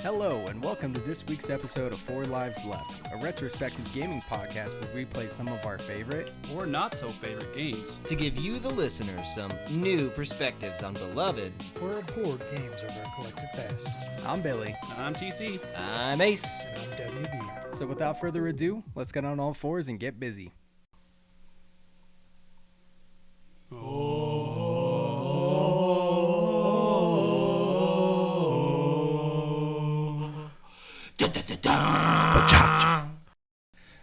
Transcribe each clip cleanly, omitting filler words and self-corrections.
Hello, and welcome to this week's episode of 4 Lives Left, a retrospective gaming podcast where we play some of our favorite or not so favorite games to give you, the listener, some new perspectives on beloved or abhorred games of our collective past. I'm Billy. I'm TC. I'm Ace. And I'm WB. So without further ado, let's get on all fours and get busy.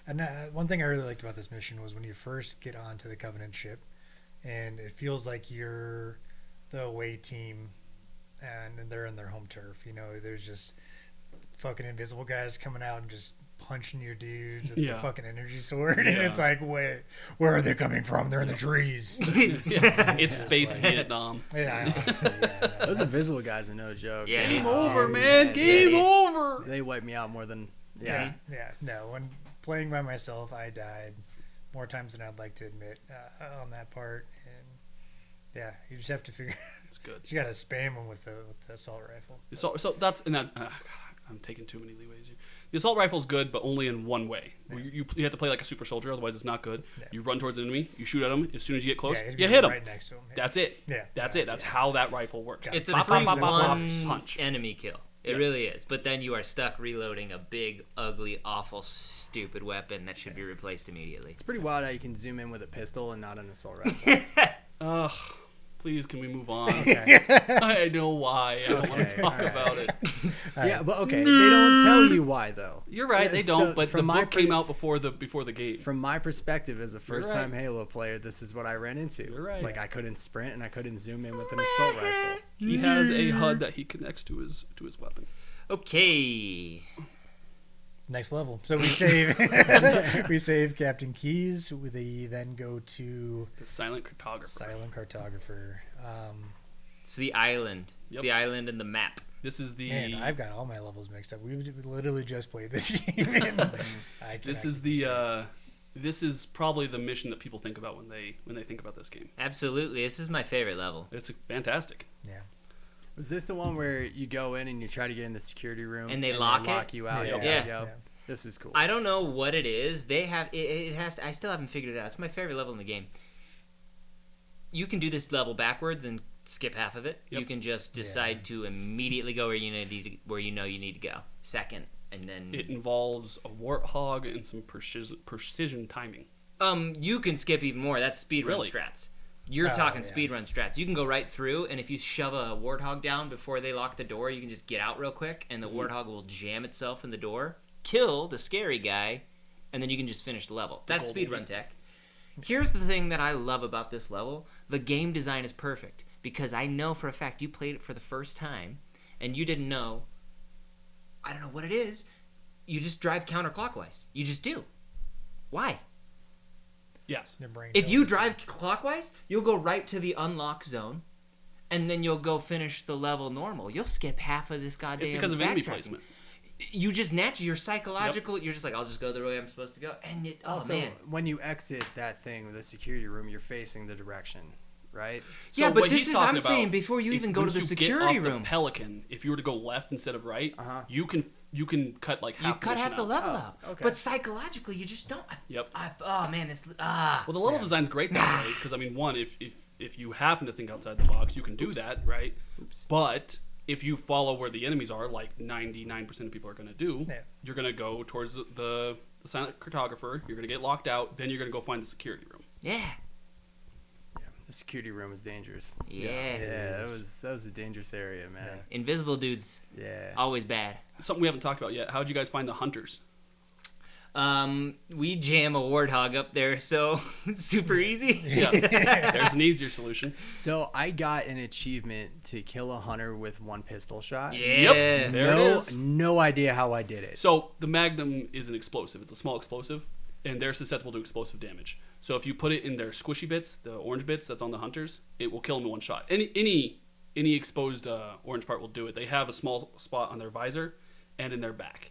And one thing I really liked about this mission was when you first get onto the Covenant ship, and it feels like you're the away team, and they're in their home turf. You know, there's just fucking invisible guys coming out and just punching your dudes with the fucking energy sword, and it's like, where are they coming from? They're in the trees. It's space Vietnam. Yeah, honestly, Those invisible guys are no joke. Yeah, Game over, man. Game over. They wipe me out more than... Yeah. No, when playing by myself, I died more times than I'd like to admit on that part. And yeah, you just have to figure. It's good. You got to spam them with the assault rifle. So that's in that. God, I'm taking too many leeways here. The assault rifle is good, but only in one way. Yeah. You have to play like a super soldier, otherwise it's not good. Yeah. You run towards an enemy, you shoot at them. As soon as you get close, you hit them. Right next to them. Yeah. That's it. Yeah, that's it. That's how that rifle works. It's a free one punch. Enemy kill. It really is. But then you are stuck reloading a big, ugly, awful, stupid weapon that should be replaced immediately. It's pretty wild how you can zoom in with a pistol and not an assault rifle. Ugh. Please, can we move on? Okay. I know why. I don't want to talk about it. Yeah, but okay. They don't tell you why, though. You're right. They don't. So but the book came out before the game. From my perspective as a first-time Halo player, this is what I ran into. You're right. Like, I couldn't sprint and I couldn't zoom in with an assault rifle. He has a HUD that he connects to his weapon. Okay. Next level. So we save Captain Keyes. We then go to The Silent Cartographer. Silent Cartographer. It's the island. It's the island and the map. This is the. Man, I've got all my levels mixed up. We literally just played this game. This is probably the mission that people think about when they think about this game. Absolutely. This is my favorite level. It's fantastic. Yeah. Was this the one where you go in and you try to get in the security room and they lock you out? Yeah. This is cool. I don't know what it is. They have it has. I still haven't figured it out. It's my favorite level in the game. You can do this level backwards and skip half of it. Yep. You can just decide to immediately go where you know you need to go. Second, and then it involves a warthog and some precision timing. You can skip even more. That's speedrun strats. You're talking speedrun strats. You can go right through, and if you shove a warthog down before they lock the door, you can just get out real quick, and the warthog will jam itself in the door, kill the scary guy, and then you can just finish the level. That's speedrun tech. Here's the thing that I love about this level. The game design is perfect, because I know for a fact you played it for the first time, and you didn't know, I don't know what it is, you just drive counterclockwise. You just do. Why? Yes. If you drive clockwise, you'll go right to the unlock zone, and then you'll go finish the level normal. You'll skip half of this goddamn. It's because of enemy placement. You just naturally, you're psychological. You're just like, I'll just go the way I'm supposed to go, and also, when you exit that thing, the security room, you're facing the direction, right? So yeah, but this is I'm saying before you even go to the security room. The Pelican, if you were to go left instead of right, you can cut like half. You cut half the level out. Okay. But psychologically, you just don't. Yep. Oh man, this. Well, the level design's great that way because I mean, one, if you happen to think outside the box, you can do that, right? Oops. But if you follow where the enemies are, like 99% of people are going to do, you're going to go towards the Silent Cartographer. You're going to get locked out. Then you're going to go find the security room. Yeah. The security room is dangerous. Yeah. That was a dangerous area, man. Yeah. Invisible dudes. Yeah. Always bad. Something we haven't talked about yet. How'd you guys find the hunters? We jam a warthog up there, so it's super easy. Yeah. There's an easier solution. So I got an achievement to kill a hunter with one pistol shot. Yeah. Yep. There it is. No idea how I did it. So the Magnum is an explosive. It's a small explosive, and they're susceptible to explosive damage. So if you put it in their squishy bits, the orange bits that's on the hunters, it will kill them in one shot. Any exposed orange part will do it. They have a small spot on their visor and in their back.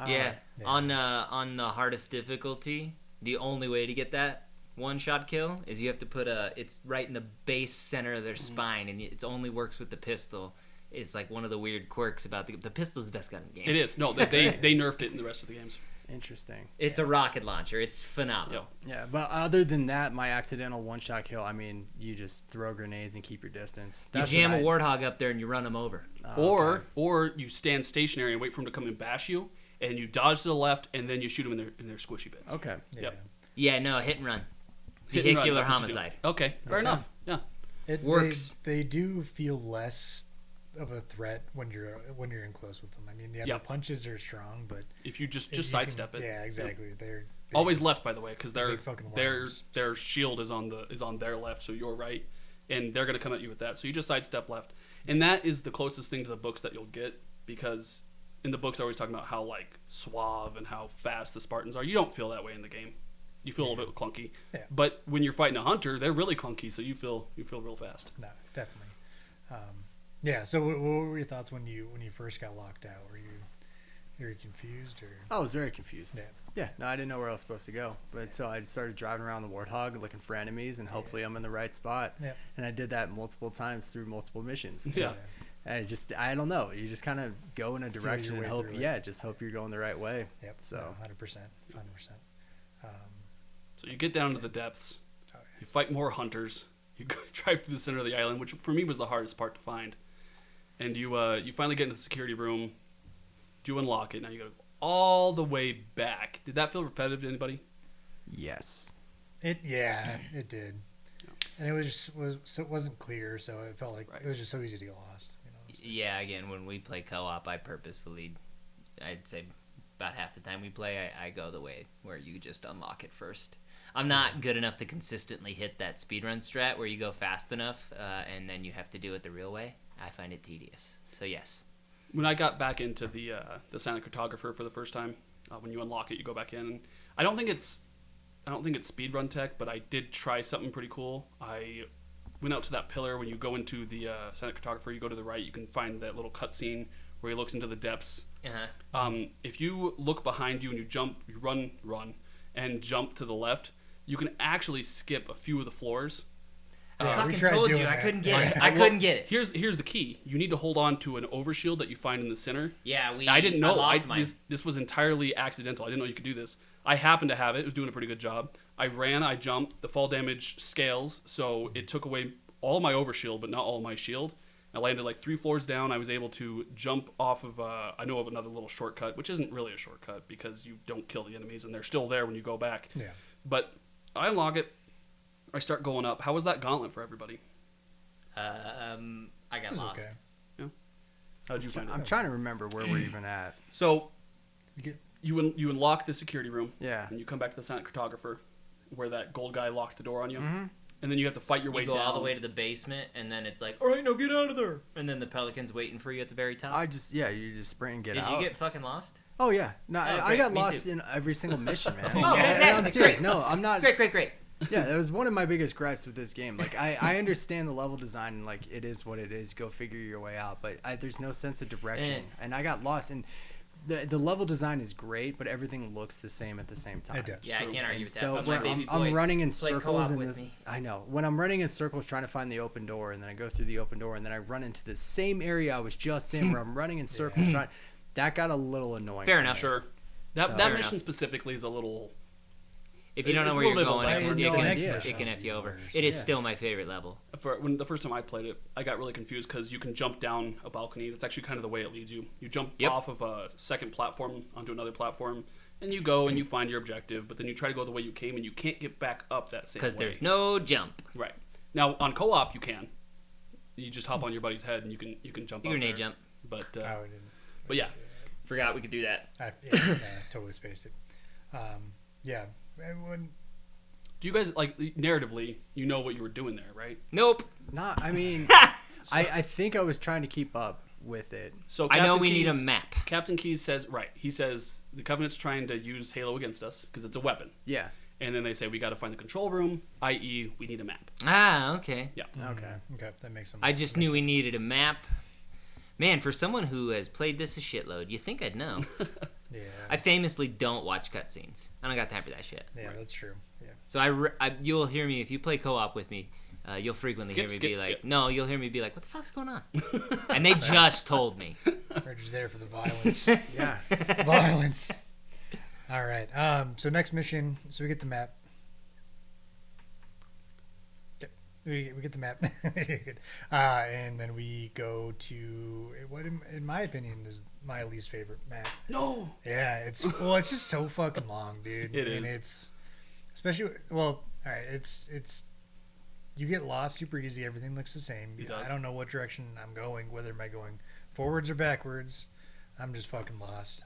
Yeah. On the hardest difficulty, the only way to get that one-shot kill is you have to put it's right in the base center of their spine, and it only works with the pistol. is like one of the weird quirks about the pistol's the best gun in the game. It is. No, they nerfed it in the rest of the games. Interesting. It's a rocket launcher. It's phenomenal. Yeah, but other than that, my accidental one-shot kill, I mean, you just throw grenades and keep your distance. You jam a warthog up there and you run them over. Or you stand stationary and wait for him to come and bash you, and you dodge to the left, and then you shoot them in their squishy bits. Okay. Yep. Yeah, no, hit and run. Hit and run, Vehicular that's what you do. homicide. Okay, fair enough. Yeah. It works. They do feel less of a threat when you're in close with them. I mean, the punches are strong, but If you just you sidestep it. Yeah, exactly. Yep. They're Always left, by the way, because big fucking worms. their shield is on their left, so you're right, and they're gonna come at you with that. So you just sidestep left, and that is the closest thing to the books that you'll get, because in the books they're always talking about how like suave and how fast the Spartans are. You don't feel that way in the game. You feel a little bit clunky, but when you're fighting a hunter, they're really clunky, so you feel real fast. No, definitely. Yeah. So, what were your thoughts when you first got locked out? Were you confused or? I was very confused. Yeah. Yeah. No, I didn't know where I was supposed to go. But so I started driving around the Warthog looking for enemies, and hopefully I'm in the right spot. Yeah. And I did that multiple times through multiple missions. Yeah. I don't know. You just kind of go in a direction and hope. Yeah. Just hope you're going the right way. Yep. So 100%. So you get down to the depths. You fight more hunters. You go, drive through the center of the island, which for me was the hardest part to find. And you finally get into the security room. Do you unlock it? Now you go all the way back. Did that feel repetitive to anybody? Yes. It did. Yeah. And it wasn't clear, so it felt like it was just so easy to get lost. Yeah, again, when we play co-op, I purposefully, I'd say about half the time we play, I go the way where you just unlock it first. I'm not good enough to consistently hit that speedrun strat where you go fast enough and then you have to do it the real way. I find it tedious. So yes. When I got back into the Silent Cartographer for the first time, when you unlock it, you go back in. And I don't think it's speedrun tech, but I did try something pretty cool. I went out to that pillar. When you go into the Silent Cartographer, you go to the right, you can find that little cutscene where he looks into the depths. If you look behind you and you jump, you run, and jump to the left, you can actually skip a few of the floors. I fucking told you I couldn't get it. I couldn't get it. Here's the key. You need to hold on to an overshield that you find in the center. Yeah, I didn't know. I lost mine. This was entirely accidental. I didn't know you could do this. I happened to have it. It was doing a pretty good job. I ran. I jumped. The fall damage scales, so it took away all my overshield, but not all my shield. I landed like 3 floors down. I was able to jump off of. I know of another little shortcut, which isn't really a shortcut because you don't kill the enemies and they're still there when you go back. Yeah. But I unlock it. I start going up. How was that gauntlet for everybody? I got lost. Okay. Yeah. How did you find it? I'm trying to remember where we're even at. So You get you unlock the security room. Yeah. And you come back to the Silent Cartographer, where that gold guy locked the door on you. Mm-hmm. And then you have to fight your way You go down. all the way to the basement, and then it's like, all right, now get out of there. And then the pelican's waiting for you at the very top. You just sprint and get out. Did you get fucking lost? Oh yeah, no, I great. got Me lost too. in every single mission, man. Oh, fantastic. I'm serious. Great. No, I'm not. Great. Yeah, that was one of my biggest gripes with this game. Like, I understand the level design and like it is what it is. Go figure your way out. But there's no sense of direction, and I got lost. And the level design is great, but everything looks the same at the same time. It does. Yeah, I can't argue with that. So But my baby boy I'm running in played circles co-op in with this. me. I know when I'm running in circles trying to find the open door, and then I go through the open door, and then I run into the same area I was just in, where I'm running in circles trying. That got a little annoying. Fair enough. Sure. That Fair mission enough. specifically is a little. If you don't know It's where a you're little bit of a going, lag. it can F you over. It is still my favorite level. When the first time I played it, I got really confused because you can jump down a balcony. That's actually kind of the way it leads you. You jump off of a second platform onto another platform, and you go and you find your objective. But then you try to go the way you came, and you can't get back up that same way. Because there's no jump. Right. Now on co-op you can. You just hop on your buddy's head and you can jump. You up grenade there. jump. But Oh, we didn't. but yeah, Forgot we could do that. Yeah, totally spaced it. Yeah. When do you guys like narratively? You know what you were doing there, right? Nope. Not. I mean, I think I was trying to keep up with it. So I know Captain we need a Keyes- map. Captain Keyes says right. He says the Covenant's trying to use Halo against us because it's a weapon. Yeah. And then they say we got to find the control room, i.e., we need a map. Ah, okay. Yeah. Okay, that makes some. I just knew we needed a map. Man, for someone who has played this a shitload, you think I'd know. Yeah. I famously don't watch cutscenes. I don't got time for that shit. Yeah, that's true. Yeah. So you'll hear me if you play co-op with me. you'll frequently Skip, hear me skip, be like, skip. no, you'll hear me be like, what the fuck's going on? And they just told me. We're just there for the violence. Yeah. Violence. All right. So next mission. So we get the map. Yep. We get the map. You're good. And then we go to what, in my opinion, is my least favorite map. No. Yeah, it's just so fucking long, dude. It and is. It's especially all right. It's you get lost super easy. Everything looks the same. It does. I don't know what direction I'm going. Whether am I going forwards or backwards? I'm just fucking lost.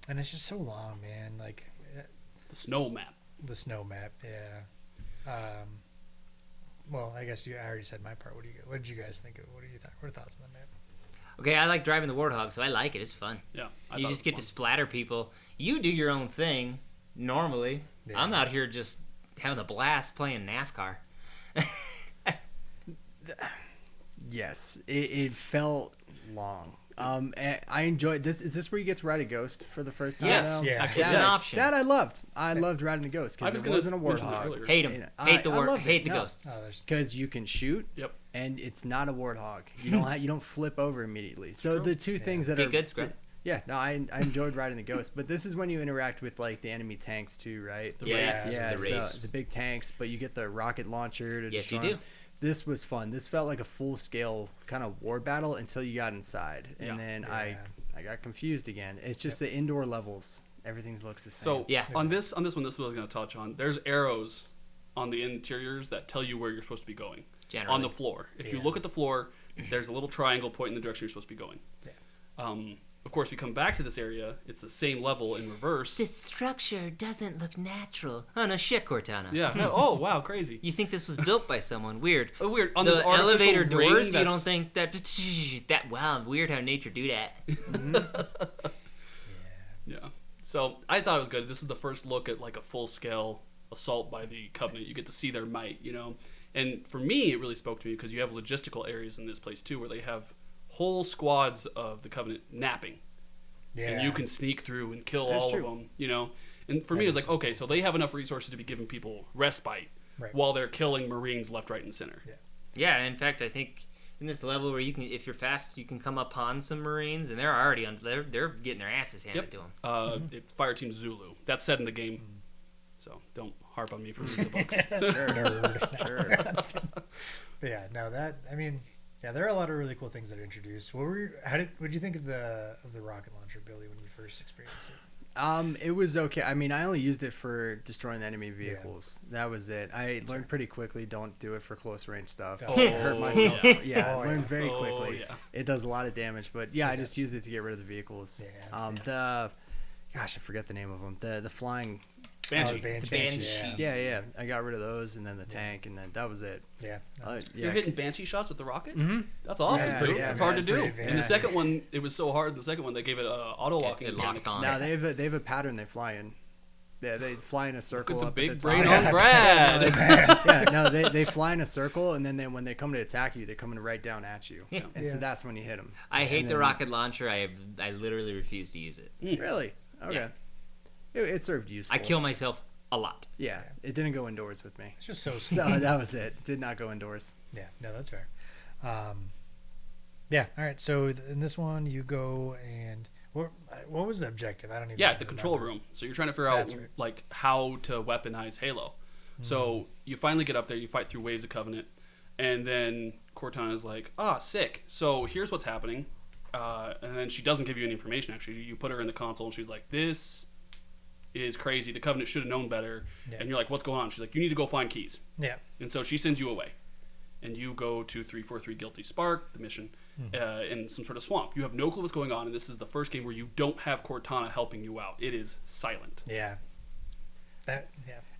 And it's just so long, man. Like The snow map. the snow map. Yeah. Well, I guess I already said my part. What did you guys think of? What are thoughts on the map? Okay, I like driving the Warthog, so I like it. It's fun. Yeah. You just get to splatter people. You do your own thing normally. Yeah. I'm out here just having a blast playing NASCAR. Yes, it felt long. I enjoyed this. Is this where you get to ride a ghost for the first time? Yes. now? Yeah. Actually, It's yes. an option. That I loved. I loved riding the ghost I because was it gonna wasn't a mention that warthog. earlier. Hate him. You know, Hate the I loved hate it. the No. ghosts. Oh, there's Because you can shoot. Yep. And it's not a warthog. You don't flip over immediately. So true. the two things that Be are good, Scrub. Yeah, no, I enjoyed riding the ghost, but this is when you interact with like the enemy tanks too, right? The Yes, raids. Yeah, the so race. the big tanks, but you get the rocket launcher to Yes, you destroy do. 'em. This was fun. This felt like a full scale kind of war battle until you got inside, and Yeah. then Yeah. I got confused again. It's just the indoor levels. Everything looks the same. So Yeah. on this one, this is what I was going to touch on. There's arrows on the interiors that tell you where you're supposed to be going. Generally. On the floor. If you Yeah. look at the floor, there's a little triangle pointing in the direction you're supposed to be going. Yeah. Of course, we come back to this area. It's the same level in reverse. This structure doesn't look natural. Oh, no shit, Cortana. Yeah. Oh, wow, crazy. You think this was built by someone. Weird. Oh, weird. On The this artificial elevator ring doors, you that's- don't think that wow, weird how nature do that. Yeah. So I thought it was good. This is the first look at like a full scale assault by the Covenant. You get to see their might, you know. And for me, it really spoke to me because you have logistical areas in this place too, where they have whole squads of the Covenant napping, Yeah. and you can sneak through and kill That's all true. of them, you know. And for That me, it's is like, okay, so they have enough resources to be giving people respite Right. while they're killing Marines left, right, and center. Yeah. Yeah, in fact, I think in this level where you can, if you're fast, you can come upon some Marines, and they're already they're getting their asses handed Yep. to them. It's Fireteam Zulu. That's said in the game, so don't harp on me for reading the books. sure, Nerd. sure. But yeah, no, there are a lot of really cool things that are introduced. What'd you think of the rocket launcher, Billy, when you first experienced it? It was okay. I mean, I only used it for destroying the enemy vehicles. That was it. I learned pretty quickly. Don't do it for close range stuff. Oh, I hurt myself. yeah. Yeah, Oh, I learned yeah. very Oh, quickly. yeah. It does a lot of damage, but yeah, It I just does. use it to get rid of the vehicles. Yeah, Gosh, I forget the name of them. The flying. Banshee. Banshee. Banshee. Yeah. I got rid of those, and then the tank, and then that was it. Yeah. You're hitting Banshee shots with the rocket? Mm-hmm. That's awesome, Yeah, dude. yeah, It's man, hard to it's do. pretty And the advanced. second one, it was so hard. The second one, they gave it auto locking. It locks on. Now they have a pattern they fly in. Yeah, they fly in a circle. Look at the up big top. brain top. on Brad. Yeah, no, they fly in a circle, and then when they come to attack you, they're coming right down at you. Yeah. And so Yeah. that's when you hit them. I hate And the then- rocket launcher. I literally refuse to use it. Really? Okay. It served useful. I kill myself a lot. Yeah, it didn't go indoors with me. It's just so So that was it. Did not go indoors. Yeah, no, that's fair. Yeah, all right. So in this one, you go and what was the objective? I don't even. Yeah, the control remember. room. So you're trying to figure out That's right. like how to weaponize Halo. So you finally get up there. You fight through waves of Covenant, and then Cortana's like, sick. So here's what's happening. And then she doesn't give you any information. Actually, you put her in the console, and she's like, "This is crazy. The Covenant should have known better." Yeah. And you're like, "What's going on?" She's like, "You need to go find keys." Yeah. And so she sends you away. And you go to 343 Guilty Spark, the mission, in some sort of swamp. You have no clue what's going on, and this is the first game where you don't have Cortana helping you out. It is silent. Yeah. Yeah.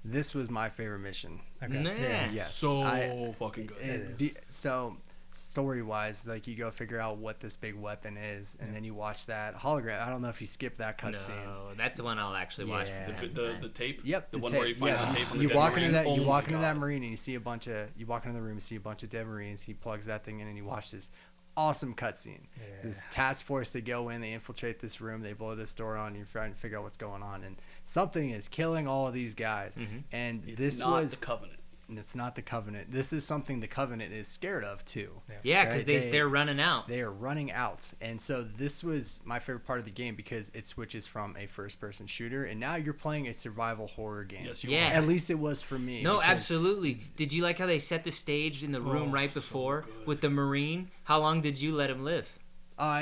This was my favorite mission. Okay. Nah. Yeah. Yes. So fucking good. It is. So story-wise, like you go figure out what this big weapon is, and then you watch that hologram. I don't know if you skip that cutscene. No, that's the one I'll actually watch. Yeah. from time to The time. tape? Yep, The the one tape. where he finds Yeah. the tape on the You dead walk Marine? into that. Oh You my walk into that God. marine, and you see a bunch of. You walk into the room, and see a bunch of dead marines. He plugs that thing in, and you watch this awesome cutscene. Yeah. This task force, they go in, they infiltrate this room, they blow this door on. You're trying to figure out what's going on, and something is killing all of these guys. And It's this not was the Covenant. and it's not the Covenant. This is something the Covenant is scared of too. Yeah, because right? they're running out. They are running out, and so this was my favorite part of the game because it switches from a first-person shooter, and now you're playing a survival horror game. Yes, you Yeah. are. At least it was for me. No, because- absolutely. Did you like how they set the stage in the room right before with the Marine? How long did you let him live?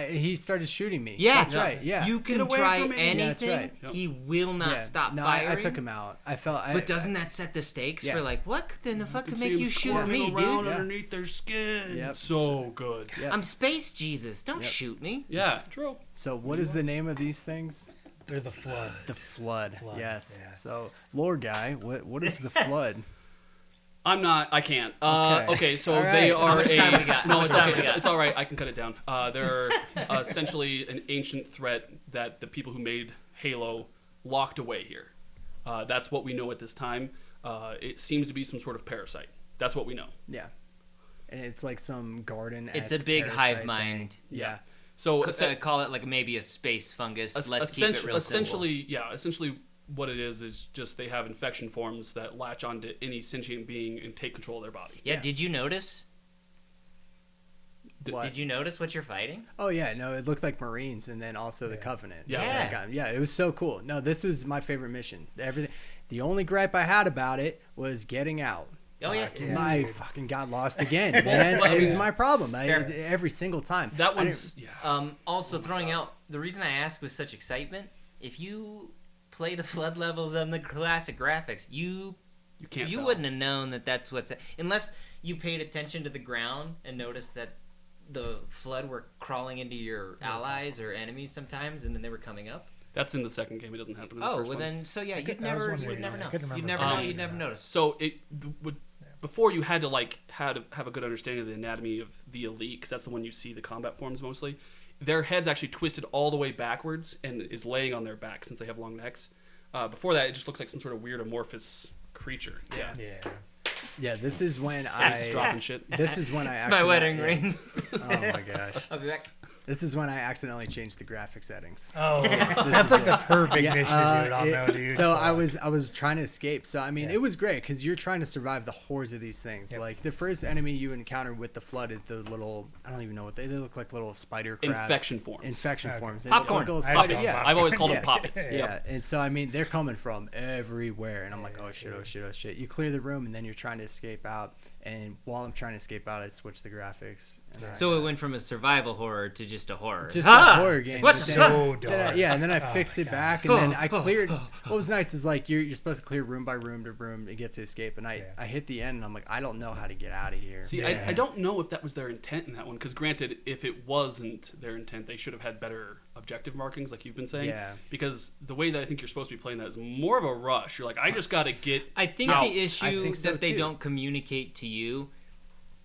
He started shooting me. Yeah, That's right. Yeah, You can away try from me. anything. Yeah, that's right. Yep. He will not stop no, firing. I took him out. I felt. But doesn't that set the stakes Yeah. for like what in the fuck could see make you him shoot squirming me, around dude? underneath their skin. Yep. So good. Yep. I'm Space Jesus. Don't Yep. shoot me. Yeah, true. So what is the name of these things? They're the Flood. The Flood. Flood, Yes. yeah. So lore guy, what is the Flood? I can't. Okay, so All right. they are How much time we got? No, How much it's time okay. we got? It's all right. I can cut it down. They're essentially an ancient threat that the people who made Halo locked away here. That's what we know at this time. It seems to be some sort of parasite. That's what we know. Yeah. And it's like some garden. It's a big hive mind. Yeah. So Call it like maybe a space fungus. Let's keep it real essentially, essentially what it is just they have infection forms that latch onto any sentient being and take control of their body. Yeah. Did you notice? What? Did you notice what you're fighting? Oh yeah, no, it looked like Marines, and then also the Covenant. Yeah. Yeah, it was so cool. No, this was my favorite mission. Everything. The only gripe I had about it was getting out. Oh yeah. I fucking got lost again, man. Well, It was yeah. my problem. Fair. Every single time. That I one's Also, throwing out the reason I asked with such excitement, if you play the flood levels and the classic graphics, you can't. you tell. wouldn't have known that that's what's unless you paid attention to the ground and noticed that the flood were crawling into your allies or enemies sometimes, and then they were coming up. That's in the second game. It doesn't happen in the Oh, first well one. then, so yeah, I you'd was never wondering, know. I couldn't You'd remember never if know. I You'd did never that. notice. So before you had to have a good understanding of the anatomy of the elite, because that's the one you see the combat forms mostly. Their head's actually twisted all the way backwards and is laying on their back since they have long necks. Before that, it just looks like some sort of weird amorphous creature. Yeah, Yeah. Yeah, this is when It's dropping shit. This is when I. It's my wedding ring. Oh my gosh. I'll be back. This is when I accidentally changed the graphic settings. Oh, This that's is like it. the perfect Yeah, mission, dude. I'll know, dude. So I Fuck. was trying to escape. So I mean, it was great because you're trying to survive the hordes of these things. Yep. Like the first enemy you encounter with the flood is the little, I don't even know what they look like, little spider crab. Infection forms. Infection Okay. forms. They Popcorn. look like little I just spider- call yeah. them I've always called Yeah. them poppets. Yeah, and so I mean they're coming from everywhere, and I'm like, oh shit, oh shit, oh shit. You clear the room, and then you're trying to escape out. And while I'm trying to escape out, I switch the graphics. And I- So it went from a survival horror to just a horror. just Ah! a horror game. What But the then- So then I- dark. yeah, and then I Oh fixed my it God. back, and then I cleared. What was nice is like you're supposed to clear room by room to room to get to escape, and I hit the end, and I'm like, I don't know how to get out of here. See, Yeah. I don't know if that was their intent in that one, because granted, if it wasn't their intent, they should have had better objective markings, like you've been saying. Yeah. Because the way that I think you're supposed to be playing that is more of a rush. You're like, I just got to get I think out. the issue I think so, that they too. don't communicate to you,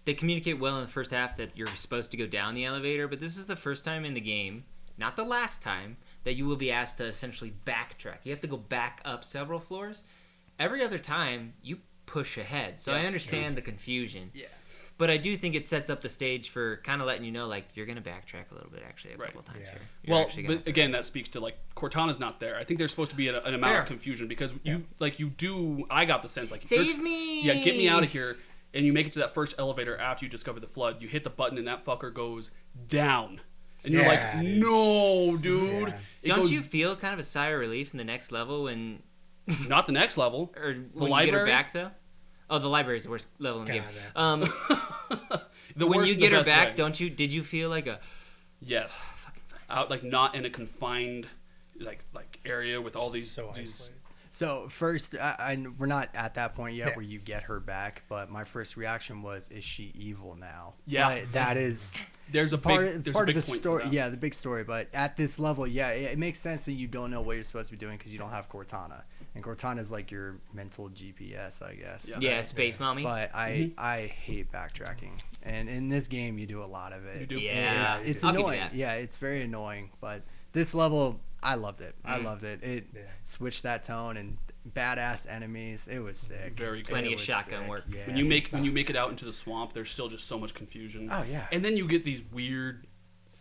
they communicate well in the first half that you're supposed to go down the elevator, but this is the first time in the game, not the last time, that you will be asked to essentially backtrack. You have to go back up several floors. Every other time, you push ahead. So I understand the confusion. Yeah. But I do think it sets up the stage for kind of letting you know, like, you're going to backtrack a little bit, actually, a Right. couple times Yeah. here. You're Well, actually gonna but again, that speaks to like Cortana's not there. I think there's supposed to be an amount Fair. of confusion because you do. I got the sense like Save me! Yeah, get me out of here. And you make it to that first elevator after you discover the flood. You hit the button and that fucker goes down, and you're Yeah, like, dude. no, dude. Yeah. It Don't goes, you feel kind of a sigh of relief in the next level when Not the next level. or when you get her library? back though? Oh, the library is the worst level in the game. God, The When worst you and get the her best back, way. did you feel like a Yes. fucking fine. Out like not in a confined like area with all these. So these isolated. So first, we're not at that point yet Yeah. where you get her back, but my first reaction was, is she evil now? Yeah. But that is there's a part big of, there's part a of big the point story. for that. Yeah, the big story. But at this level, yeah, it makes sense that you don't know what you're supposed to be doing because you don't have Cortana, and Cortana is like your mental GPS, I guess. Yeah. yeah, space mommy? But I hate backtracking, and in this game you do a lot of it. You do. Yeah, It's I'll give you annoying. that. Yeah, it's very annoying. But this level, I loved it. Mm. I loved it. It Yeah. switched that tone and badass enemies. It was sick. Very good. Plenty It of was shotgun sick. work. Yeah. When you make it out into the swamp, there's still just so much confusion. Oh, yeah. And then you get these weird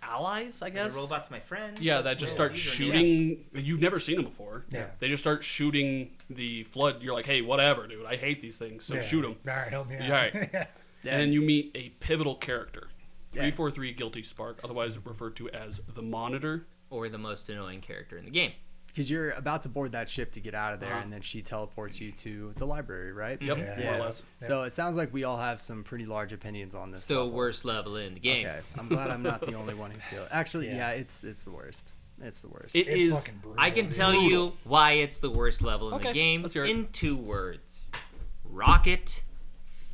allies, I guess. The robot's my friend. Yeah, that just start shooting. You've never seen them before. Yeah. They just start shooting the flood. You're like, hey, whatever, dude. I hate these things, so shoot them. All right, help me out. All right. And then you meet a pivotal character. Yeah. 343 Guilty Spark, otherwise referred to as the Monitor. Or the most annoying character in the game. Because you're about to board that ship to get out of there, and then she teleports you to the library, right? Yep, Yeah. more or less. So it sounds like we all have some pretty large opinions on this. It's the level. worst level in the game. Okay, I'm glad I'm not the only one who feels. Actually, yeah, it's the worst. It's the worst. It It's is. fucking brutal. I can tell you why it's the worst level in Okay, the game let's hear it. in 2 words. Rocket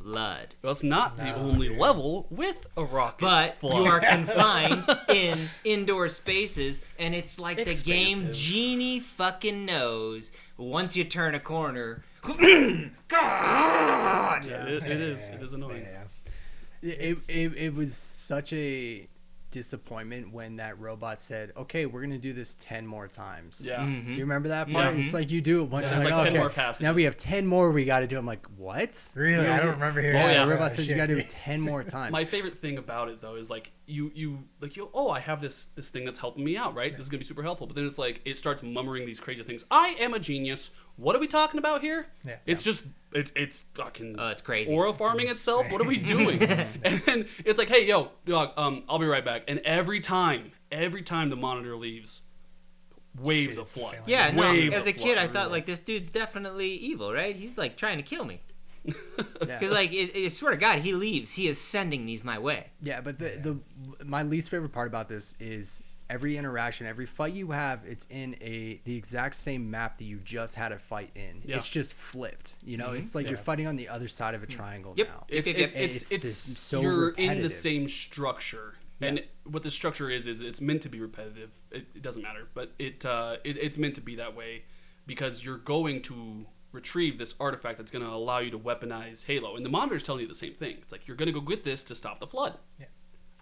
Flood. Well, it's not the No, only dude. level with a rocket. But flood. you are confined in indoor spaces, and it's like the game Expansive. genie fucking knows once you turn a corner. God! Yeah, it is. It is annoying. Yeah. It was such a disappointment when that robot said, "Okay, we're gonna do this 10 more times." Yeah. Mhm. Do you remember that part? Yeah. It's like you do it once, Yeah, you're there's like, like 10 okay, more passages. now we have 10 more we got to do. I'm like, what? Really? I don't remember hearing Yeah, that. the robot Oh, says you shit. got to do it 10 more times. My favorite thing about it though is like you oh, I have this thing that's helping me out, right? This is gonna be super helpful. But then it's like it starts mummering these crazy things. I am a genius. What are we talking about here? Yeah. It's just it's fucking Oh, it's crazy. aura farming itself. What are we doing? And then it's like, hey, yo, dog, I'll be right back. And every time the Monitor leaves, waves of Shit's flood. failing. Yeah, no, Waves as a of kid, I flood. thought, like, this dude's definitely evil, right? He's, like, trying to kill me. Yeah. Because, like, I swear to God, he leaves. He is sending these my way. Yeah, but the my least favorite part about this is every interaction, every fight you have, it's in the exact same map that you just had a fight in. Yeah. It's just flipped. You know, it's like you're fighting on the other side of a triangle Yep. now. It's Yep, yep, It's this so you're in the repetitive. same structure, and what the structure is it's meant to be repetitive. It doesn't matter, but it's meant to be that way because you're going to retrieve this artifact that's going to allow you to weaponize Halo, and the Monitor's telling you the same thing. It's like you're going to go get this to stop the flood. Yeah.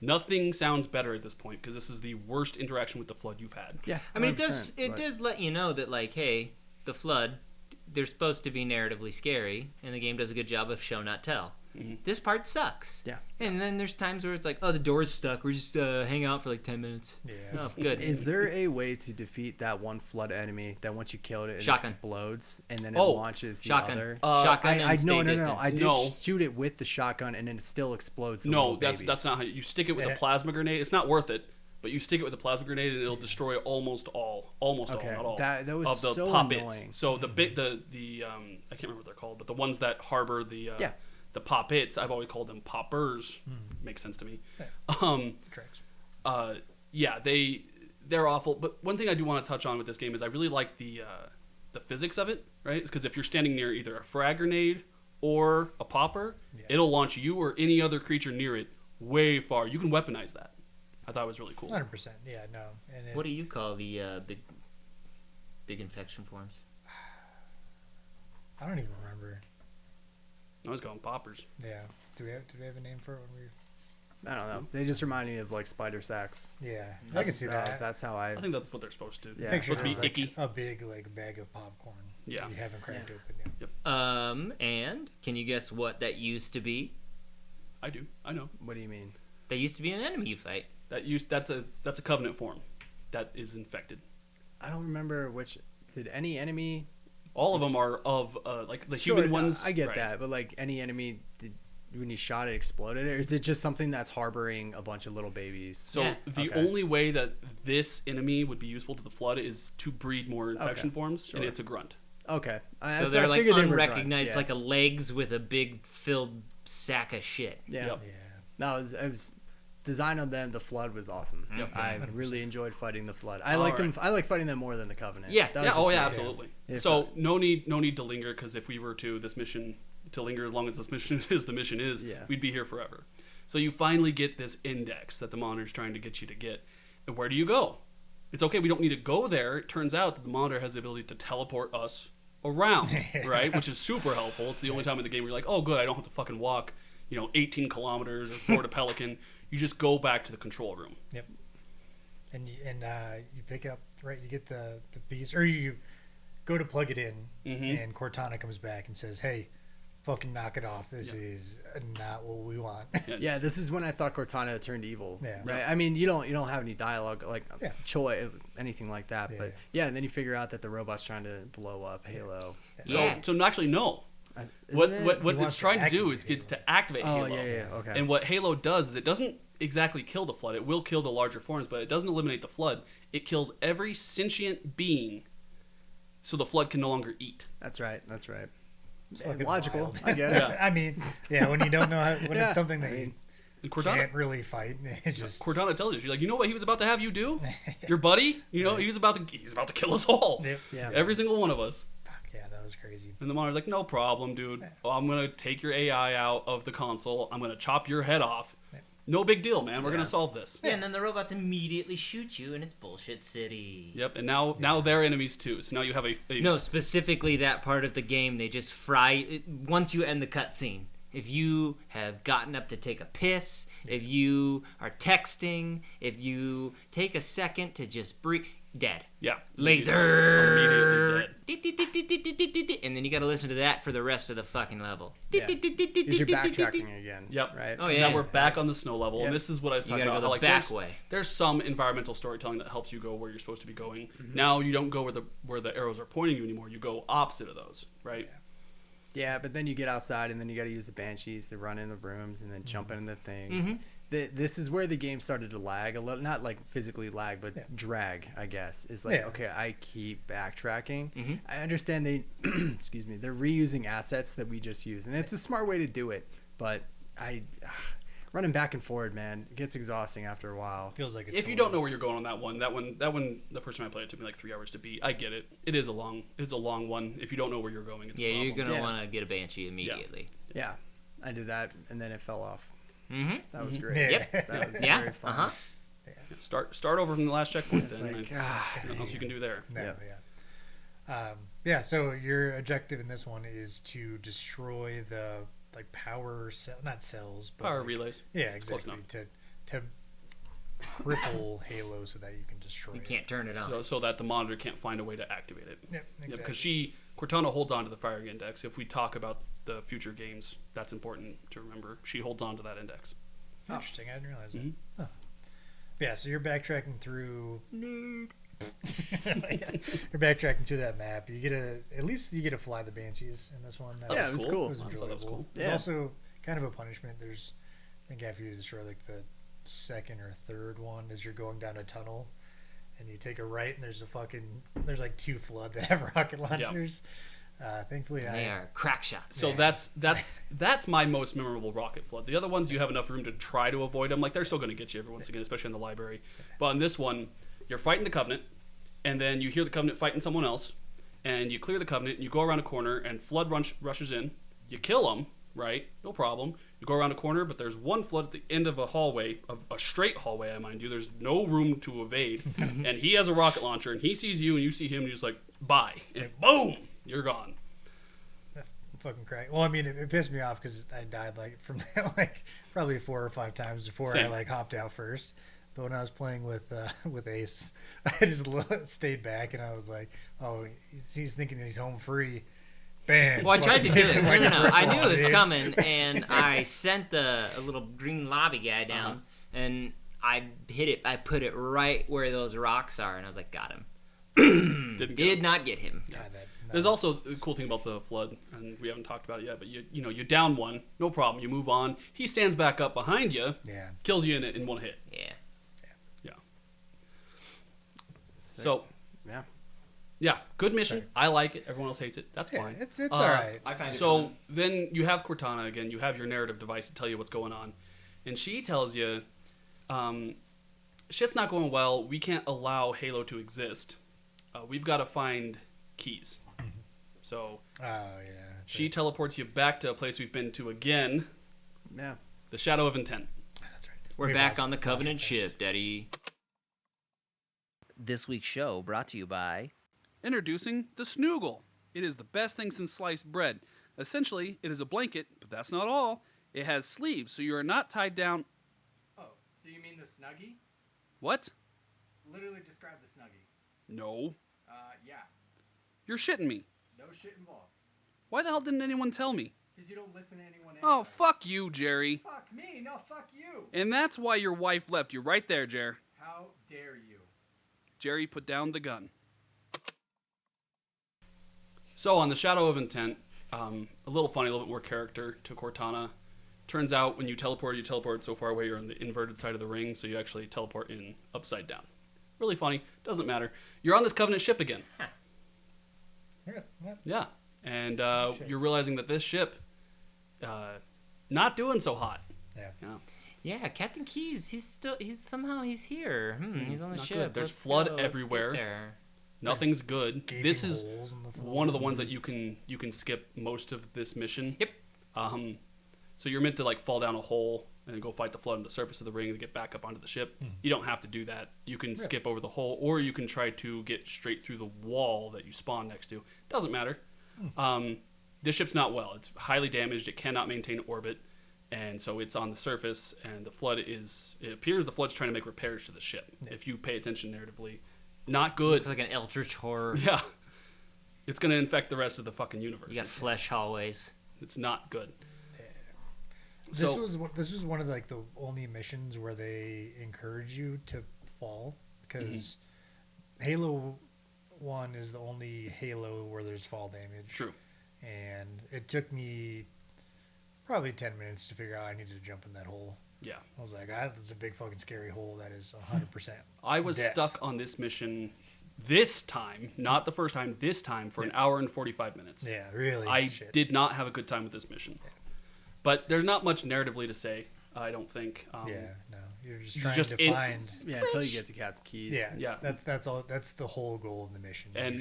Nothing sounds better at this point because this is the worst interaction with the flood you've had. Yeah, I mean, 100%, it but- does let you know that, like, hey, the flood, they're supposed to be narratively scary, and the game does a good job of show, not tell. This part sucks. Yeah. And then there's times where it's like, oh, the door's stuck. We're just hang out for like 10 minutes. Yeah. Oh, good. Is there a way to defeat that one flood enemy that once you kill it, it Shotgun. explodes and then it Oh, launches the Shotgun. other? Shotgun and I stay no. distance. I did No. shoot it with the shotgun and then it still explodes. The No, little that's babies. not how you stick it with Yeah. a plasma grenade. It's not worth it, but you stick it with a plasma grenade and it'll destroy almost all, Okay, not all, that was of the so poppets. annoying. So the I can't remember what they're called, but the ones that harbor the Yeah. the poppets, I've always called them poppers. Makes sense to me. Tracks. Yeah, they're awful. But one thing I do want to touch on with this game is I really like the physics of it. Right? It's because if you're standing near either a frag grenade or a popper, it'll launch you or any other creature near it way far. You can weaponize that. I thought it was really cool. 100%. Yeah, no. And What do you call the big infection forms? I don't even remember. I was going poppers. Yeah. Do we have a name for it when we? I don't know. They just remind me of like spider sacks. Yeah, I can see that. That's how I. I think that's what they're supposed to. Yeah. It's supposed to be Picture it as, icky. like, a big like bag of popcorn. Yeah. That you haven't cracked open yet. And can you guess what that used to be? I do. I know. What do you mean? That used to be an enemy you fight. That's a covenant form that is infected. I don't remember which. Did any enemy? All of them are of like the Sure, human no, ones. I get right. that, but like any enemy, when you shot it, exploded, or is it just something that's harboring a bunch of little babies? So Yeah. the Okay. only way that this enemy would be useful to the flood is to breed more infection Okay, forms, sure. and it's a grunt. Okay, So they're like figured they were unrecognized, grunts, yeah. like a legs with a big filled sack of shit. Yeah. Yep. Yeah. No, it was design of them. The flood was awesome. Yep. I really enjoyed fighting the flood. I All like them. right. I like fighting them more than the Covenant. Yeah, That was Yeah. just Oh me. yeah, absolutely. If So no need to linger because if we were to linger as long as this mission is the mission is, Yeah. we'd be here forever. So you finally get this index that the monitor's trying to get you to get, and where do you go? It's okay. We don't need to go there. It turns out that the monitor has the ability to teleport us around, right? Which is super helpful. It's the only time in the game where you're like, oh, good, I don't have to fucking walk, 18 kilometers or board a Pelican. You just go back to the control room. Yep. And you pick it up, right? You get the piece, or you go to plug it in, Mhm. and Cortana comes back and says, "Hey, fucking knock it off. This is not what we want. Yeah, this is when I thought Cortana turned evil. Yeah. Right. I mean, you don't have any dialogue like Yeah. anything like that. Yeah. But and then you figure out that the robot's trying to blow up Halo. So actually, no. What it's trying to do is get to activate Halo. Okay. And what Halo does is it doesn't exactly kill the Flood. It will kill the larger forms, but it doesn't eliminate the Flood. It kills every sentient being, so the Flood can no longer eat. That's right. Fucking Logical. wild. I get it. I mean, when you don't know when it's something that you And Cortana, can't really fight, it just Cortana tells you, she's like, you know what he was about to have you do? Your buddy? You know, he's about to kill us all. Yep. Yeah. Every single one of us. Fuck yeah, that was crazy. And the monitor's like, no problem, dude. Well, I'm going to take your AI out of the console. I'm going to chop your head off. No big deal, man. We're going to solve this. Yeah, and then the robots immediately shoot you, and it's bullshit city. Yep, and now they're enemies too. So now you have a No, specifically that part of the game, they just fry once you end the cutscene. If you have gotten up to take a piss, if you are texting, if you take a second to just breathe, dead. Yeah. Laser. Immediately dead. And then you got to listen to that for the rest of the fucking level. Yeah. Because you're backtracking again. Yep. Right. Oh, So yeah. now we're back on the snow level, Yep. and this is what I was You talking got to about. go the How, back way. There's some environmental storytelling that helps you go where you're supposed to be going. Now you don't go where the arrows are pointing you anymore. You go opposite of those, right? Yeah, but then you get outside, and then you got to use the banshees to run into rooms, and then jump into things. This is where the game started to lag a little, not like physically lag, but drag. I guess is like okay, I keep backtracking. I understand excuse me, they're reusing assets that we just use, and it's a smart way to do it. But running back and forward, man, it gets exhausting after a while. Feels like If you don't know where you're going on that one, the first time I played it took me like 3 hours to beat. I get it. It's a long one. If you don't know where you're going, it's a problem. You're going to want to get a Banshee immediately. Yeah, I did that, and then it fell off. Mm-hmm. That was great. Yep. That was very fun. Start over from the last checkpoint. It's Then like, nothing else you can do there. No, so your objective in this one is to destroy the power cell, not cells, but Power relays. Yeah, Close exactly. To cripple Halo so that you can destroy You it. can't turn it on. So that the monitor can't find a way to activate it. Yep, exactly. Because Cortana holds on to the firing index. If we talk about the future games, that's important to remember. She holds on to that index. Interesting. I didn't realize that. Oh. Yeah, so you're backtracking through. You're backtracking through that map. You get at least you get to fly the Banshees in this one. That Yeah, it was cool. It was I thought enjoyable. that was cool. There's Yeah. also kind of a punishment. There's, I think after you destroy the second or third one, is you're going down a tunnel, and you take a right, and there's like 2 Flood that have rocket launchers. Thankfully, They are crack shots. So that's my most memorable rocket flood. The other ones you have enough room to try to avoid them. Like they're still going to get you every once again, especially in the library. But in this one, you're fighting the Covenant, and then you hear the Covenant fighting someone else, and you clear the Covenant, and you go around a corner, and Flood rushes in. You kill them, right? No problem. You go around a corner, but there's one Flood at the end of a hallway, a straight hallway, I mind you. There's no room to evade, and he has a rocket launcher, and he sees you, and you see him, and you're just like, bye, and boom, you're gone. fucking crack. Well, I mean, it pissed me off because I died from probably 4 or 5 times before Same. I hopped out first. But when I was playing with Ace, I just stayed back and I was like, "Oh, he's thinking he's home free." Bam! Well, I tried to do it. Fucking No. I knew it was dude. coming, and I sent a little green lobby guy down, and I hit it. I put it right where those rocks are, and I was like, "Got him." Did not get him. God, There's also a cool thing about the flood, and we haven't talked about it yet. But you down one, no problem. You move on. He stands back up behind you, Yeah. kills you in one hit. Yeah. So, yeah. yeah, good mission. Right. I like it. Everyone else hates it. That's Yeah, fine. it's all right. I find So then you have Cortana again. You have your narrative device to tell you what's going on, and she tells you, "Shit's not going well. We can't allow Halo to exist. We've got to find keys." So Oh yeah. she teleports you back to a place we've been to again, Yeah. the Shadow of Intent. That's right. We're We back lost- on the lost Covenant face. ship, Daddy. This week's show brought to you by... Introducing the Snoogle. It is the best thing since sliced bread. Essentially, it is a blanket, but that's not all. It has sleeves, so you are not tied down. Oh, so you mean the Snuggie? What? Literally describe the Snuggie. No. Yeah. You're shitting me. No shit involved. Why the hell didn't anyone tell me? Because you don't listen to anyone. Oh, fuck you, Jerry. Fuck me, no, fuck you. And that's why your wife left you right there, Jer. How dare you? Jerry put down the gun. So on the Shadow of Intent, a little funny, a little bit more character to Cortana. Turns out when you teleport so far away, you're on the inverted side of the ring, so you actually teleport in upside down. Really funny. Doesn't matter. You're on this Covenant ship again. Huh. What? Yeah. And you're realizing that this ship, not doing so hot. Yeah. Yeah, Captain Keyes, he's somehow here. He's on the Not ship. good. There's Let's flood go. Let's everywhere. get there. Nothing's good. Gaping This is holes in the floor. one of the ones that you can skip most of this mission. Yep. So you're meant to like fall down a hole and go fight the flood on the surface of the ring to get back up onto the ship. You don't have to do that. You can skip over the hole, or you can try to get straight through the wall that you spawn next to. Doesn't matter. This ship's not well. It's highly damaged. It cannot maintain orbit, and so it's on the surface. And it appears the flood's trying to make repairs to the ship. If you pay attention narratively, not good. It's like an eldritch horror. Yeah, it's gonna infect the rest of the fucking universe. You got flesh hallways. It's not good. This was one of like the only missions where they encourage you to fall, because Halo 1 is the only Halo where there's fall damage. True. And it took me probably 10 minutes to figure out I needed to jump in that hole. Yeah. I was like, that's a big fucking scary hole. That is 100%. I was death. stuck on this mission this time, not the first time, this time for an hour and 45 minutes. Yeah, really. I did not have a good time with this mission. Yeah. But there's not much narratively to say, I don't think. No. You're just you're trying just to find... Yeah, until you get to Captain Keyes. Yeah. That's all. That's the whole goal of the mission. And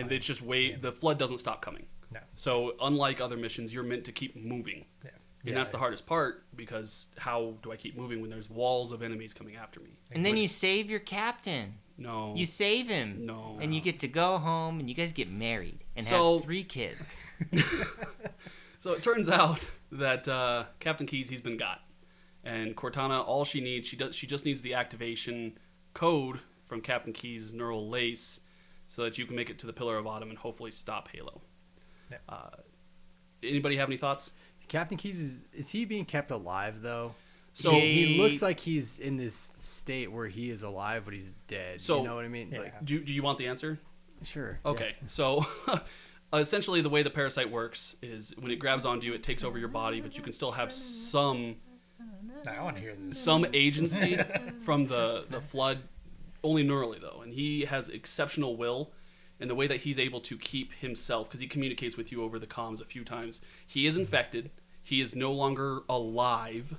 it's just the flood doesn't stop coming. No. So unlike other missions, you're meant to keep moving. Yeah. And that's the hardest part, because how do I keep moving when there's walls of enemies coming after me? And then you save your captain. No. You save him. No. And you get to go home and you guys get married and have 3 kids. So it turns out that Captain Keyes, he's been got. And Cortana, all she needs, she just needs the activation code from Captain Keyes' neural lace so that you can make it to the Pillar of Autumn and hopefully stop Halo. Yeah. Anybody have any thoughts? Captain Keyes, is he being kept alive, though? So he looks like he's in this state where he is alive, but he's dead. So, you know what I mean? Yeah. Like, do you want the answer? sure. Okay, so essentially the way the parasite works is when it grabs onto you, it takes over your body, but you can still have some I want to hear this. some agency from the flood, only neurally though. And he has exceptional will, and the way that he's able to keep himself, because he communicates with you over the comms a few times. He is infected. He is no longer alive,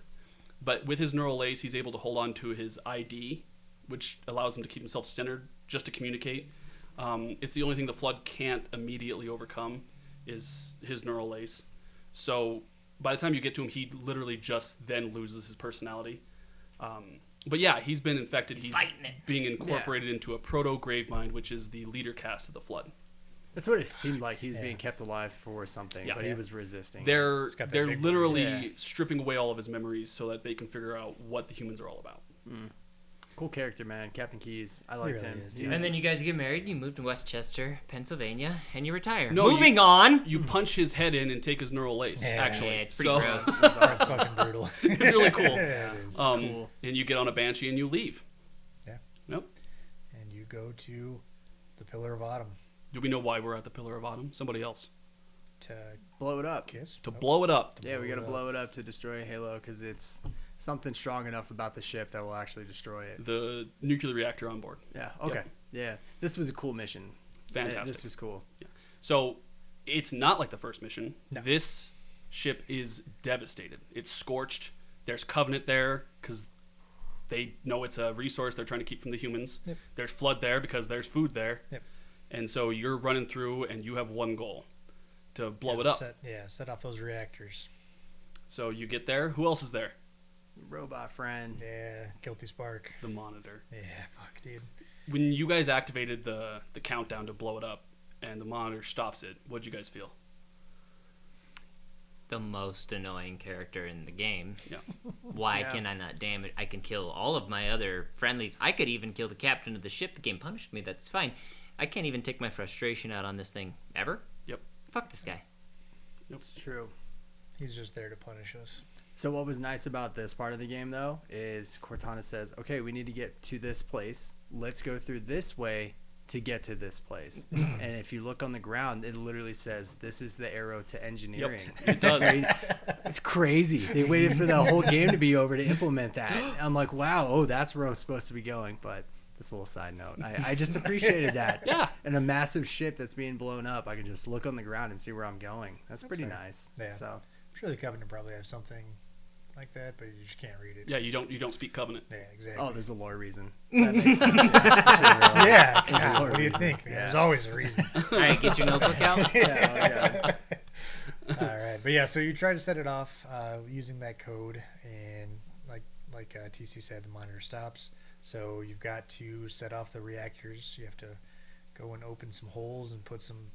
but with his neural lace, he's able to hold on to his ID, which allows him to keep himself centered just to communicate. It's the only thing the flood can't immediately overcome is his neural lace. So by the time you get to him, he literally just then loses his personality. But yeah, he's been infected. He's being incorporated into a proto-Gravemind, which is the leader caste of the flood. That's what it seemed like. He was being kept alive for something, Yeah. but he was resisting. They're big literally stripping away all of his memories so that they can figure out what the humans are all about. Cool character, man. Captain Keyes. I liked really him. is, He dude. was- And then you guys get married, you move to Westchester, Pennsylvania, and you retire. No, Moving on. You punch his head in and take his neural lace, Yeah. actually. Yeah, it's pretty So- gross. It's fucking brutal. It's really cool. Yeah, it is. cool. And you get on a Banshee and you leave. Yeah. Yep. And you go to the Pillar of Autumn Do we know why we're at the Pillar of Autumn? Somebody else. to Blow it up. kiss. To blow it up. Yeah, we got to it up. blow it up to destroy Halo because it's something strong enough about the ship that will actually destroy it. The nuclear reactor on board. Yeah. Okay. Yeah. This was a cool mission. Fantastic. This was cool. So it's not like the first mission. No. This ship is devastated. It's scorched. There's Covenant there because they know it's a resource they're trying to keep from the humans. Yep. There's flood there because there's food there. Yep. And so you're running through and you have one goal, to blow it up. Set off those reactors. So you get there. Who else is there? Robot friend. Yeah, Guilty Spark. The Monitor. Yeah, fuck, dude. When you guys activated the countdown to blow it up and the Monitor stops it, what'd you guys feel? The most annoying character in the game. Yeah. Why Yeah. can I not damage? I can kill all of my other friendlies. I could even kill the captain of the ship. The game punished me. That's fine. I can't even take my frustration out on this thing ever. Yep. Fuck this guy. It's true. He's just there to punish us. So what was nice about this part of the game, though, is Cortana says, okay, we need to get to this place. Let's go through this way to get to this place. And if you look on the ground, it literally says, this is the arrow to engineering. Yep, it does. It's crazy. They waited for the whole game to be over to implement that. I'm like, wow, that's where I'm supposed to be going. But that's a little side note. I just appreciated that. Yeah. And a massive ship that's being blown up, I can just look on the ground and see where I'm going. That's pretty fair. nice. Yeah. So I'm sure the Covenant probably have something like that, but you just can't read it. Yeah, you don't speak Covenant. Yeah, exactly. oh, there's a lore reason. That makes sense. Yeah. Yeah. There's a lore What do you reason. think? Yeah. There's always a reason. All right, get your notebook out. Yeah. All right, but yeah, so you try to set it off using that code, and like TC said, the monitor stops. So you've got to set off the reactors. You have to go and open some holes and put some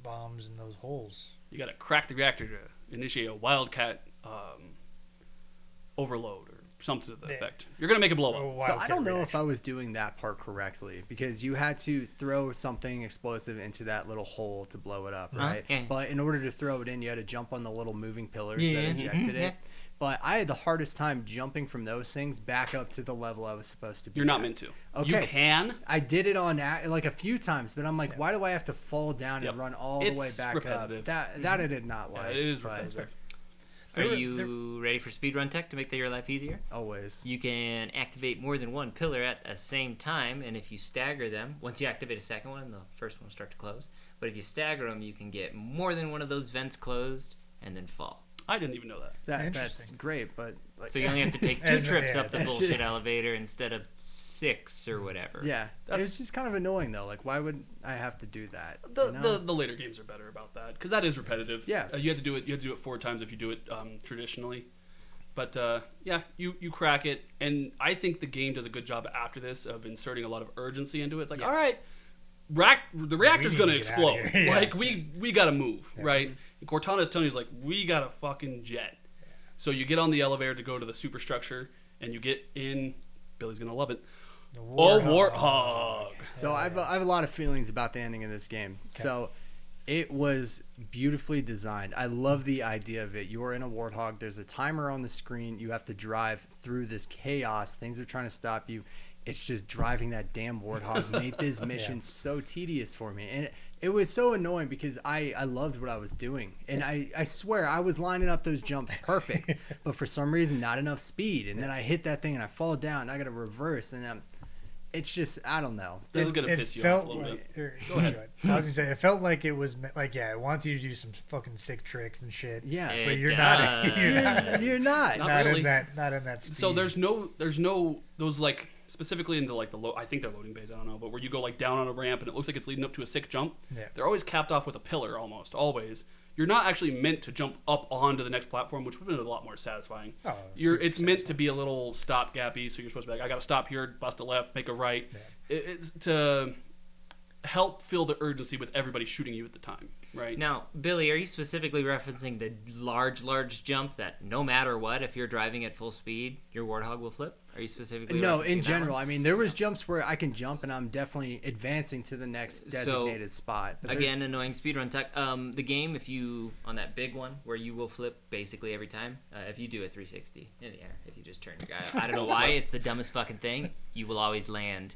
bombs in those holes. You got to crack the reactor to initiate a wildcat overload or something to the effect. You're gonna make it blow up. So I don't know if I was doing that part correctly, because you had to throw something explosive into that little hole to blow it up, right? Okay. But in order to throw it in, you had to jump on the little moving pillars that ejected Yeah. it. But I had the hardest time jumping from those things back up to the level I was supposed to be. You're not at. meant to. Okay. You can. I did it on like a few times, but I'm like, why do I have to fall down Yep. and run all the way It's back repetitive. up? That I did not like. Yeah, it is but repetitive. Are you ready for speedrun tech to make your life easier? Always. You can activate more than one pillar at the same time, and if you stagger them, once you activate a second one, the first one will start to close. But if you stagger them, you can get more than one of those vents closed and then fall. I didn't even know that. That's Interesting. great, but like, So you only have to take 2 As- trips yeah, up the that bullshit shit- elevator instead of 6 or whatever. yeah, That's- it's just kind of annoying though. Like, why would I have to do that? The, you know? the later games are better about that because that is repetitive. Yeah. You have to do it. You have to do it 4 times if you do it traditionally. But yeah, you crack it, and I think the game does a good job after this of inserting a lot of urgency into it. It's like, Yes. all right, the reactor's need gonna to get outta explode. here. Yeah. Like we gotta move, right? And Cortana's telling you, like, we gotta fucking jet. So you get on the elevator to go to the superstructure, and you get in. Billy's gonna love it. The Warthog. So I have a lot of feelings about the ending of this game. So it was beautifully designed. I love the idea of it. You are in a Warthog. There's a timer on the screen. You have to drive through this chaos. Things are trying to stop you. It's just driving that damn Warthog made this mission so tedious for me. And it was so annoying because I loved what I was doing. And I swear I was lining up those jumps perfect. But for some reason, not enough speed. And then I hit that thing and I fall down. And I got to reverse. And it's just, I don't know. This is gonna piss you off a little bit. Go ahead. I was gonna say it felt like it was like it wants you to do some fucking sick tricks and shit. Yeah. It But you're does. not. You're not. Not Not really. in that. Not in that speed. So there's no those like specifically in the like the I think they're loading bays, I don't know, but where you go like down on a ramp and it looks like it's leading up to a sick jump. Yeah. They're always capped off with a pillar almost always. You're not actually meant to jump up onto the next platform, which would have been a lot more satisfying. Oh, It's meant to be a little stopgappy, so you're supposed to be like, I got to stop here, bust a left, make a right. Yeah. It's to help fill the urgency with everybody shooting you at the time, right? Now, Billy, are you specifically referencing the large jump that no matter what, if you're driving at full speed, your Warthog will flip? Are you specifically No, referencing in that general. one? I mean, there was jumps where I can jump and I'm definitely advancing to the next designated spot. But Again, annoying speedrun tech. The game, if you, on that big one, where you will flip basically every time, if you do a 360 in the air, if you just turn your guy, I don't know why, it's the dumbest fucking thing, you will always land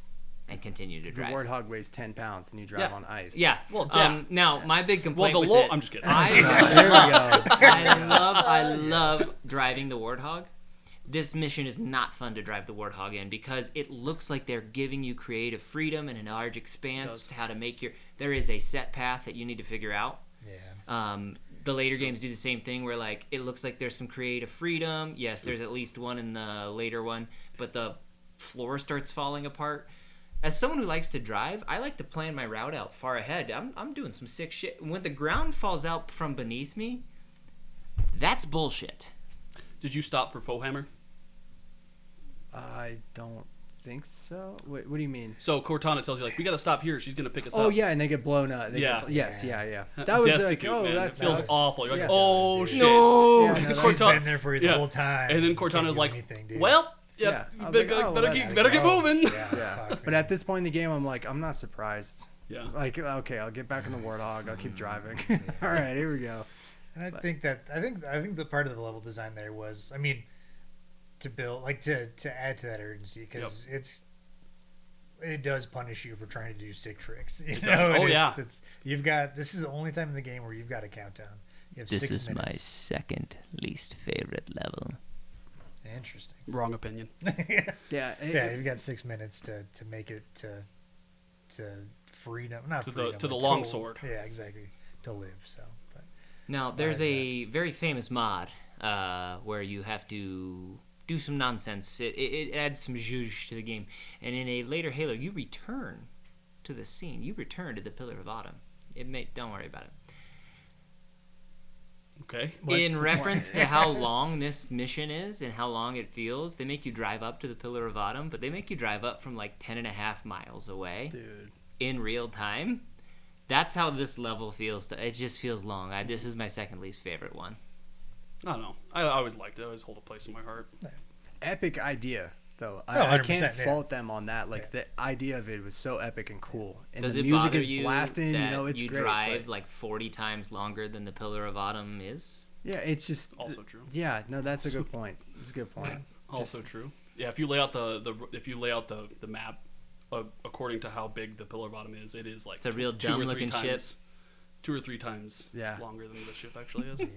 and continue to the drive. Warthog weighs 10 pounds and you drive Yeah. on ice. Yeah. Well, yeah. Now, my big complaint Well, with it, I'm just kidding. There we go. I love driving the Warthog. This mission is not fun to drive the Warthog in because it looks like they're giving you creative freedom and a large expanse, how to make there is a set path that you need to figure out. Yeah. The later games do the same thing where like it looks like there's some creative freedom. Yes, there's at least one in the later one, but the floor starts falling apart. As someone who likes to drive, I like to plan my route out far ahead. I'm doing some sick shit. When the ground falls out from beneath me, that's bullshit. Did you stop for Foehammer? I don't think so. What do you mean? So Cortana tells you like, we got to stop here. She's gonna pick us up. Oh, yeah, and they get blown up. Yeah. Yes, yeah. That was like, Destitute, oh, man. that's it feels nice. awful. You're like, Yeah. oh Dude. shit. No. Yeah, no, And that's- She's Cortana- been there for you the whole time. And then You can't Cortana's do like, anything, dude. well, Yeah. yeah, I was better, like, oh, better, that's- better get moving. Yeah. Fuck, But man. at this point in the game, I'm like, I'm not surprised. Yeah. Like, okay, I'll get back in the Warthog. I'll keep driving. All right, here we go. And I think the part of the level design there was, I mean, to build to add to that urgency, because it does punish you for trying to do sick tricks. You know? It's this is the only time in the game where you've got a countdown. You have 6 minutes. This is my second least favorite level. Interesting. Wrong opinion. You've got 6 minutes to make it to freedom, not to freedom, the long sword. Yeah, exactly. To live. So, but now there's a very famous mod where you have to do some nonsense. It adds some zhuzh to the game, and in a later Halo, you return to the scene. You return to the Pillar of Autumn. Don't worry about it. Okay. In reference to how long this mission is and how long it feels, they make you drive up to the Pillar of Autumn, but they make you drive up from like 10.5 miles away. Dude. In real time. That's how this level feels. It just feels long. This is my second least favorite one. I don't know. I always liked it. I always hold a place in my heart. Epic idea, though. Oh, I can't fault them on that. Like, the idea of it was so epic and cool. And Does the it music bother is you blasting. that You know, it's you great. drive like 40 times longer than the Pillar of Autumn is? Yeah, it's just Also true. Yeah, no, that's a good point. It's a good point. Also true. Yeah, if you lay out the map according to how big the Pillar of Autumn is, it is like It's a real dumb looking ship. 2 or 3 times longer than the ship actually is. Yeah.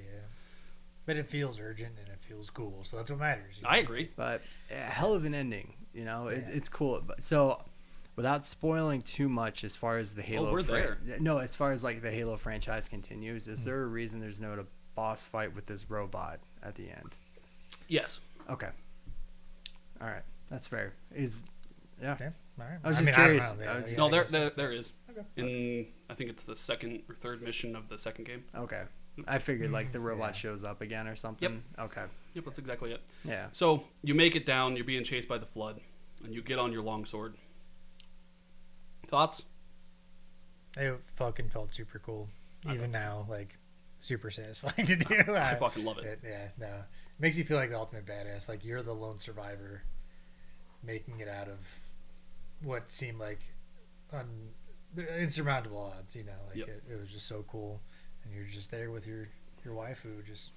But it feels urgent and it feels cool, so that's what matters. I agree. But hell of an ending, you know. It's cool. So, without spoiling too much, as far as the Halo, as far as like the Halo franchise continues, is there a reason there's no boss fight with this robot at the end? Yes. Okay. All right, that's fair. Okay. All right. I was just curious. No, there is. Okay. In I think it's the second or third mission of the second game. Okay. I figured like the robot shows up again or something. Yep. Okay. Yep, that's exactly it. Yeah. So you make it down. You're being chased by the flood, and you get on your longsword. Thoughts? It fucking felt super cool. Even now, like super satisfying to do. I fucking love it. It makes you feel like the ultimate badass. Like you're the lone survivor, making it out of what seemed like insurmountable odds. You know, like it was just so cool, and you're just there with your waifu, just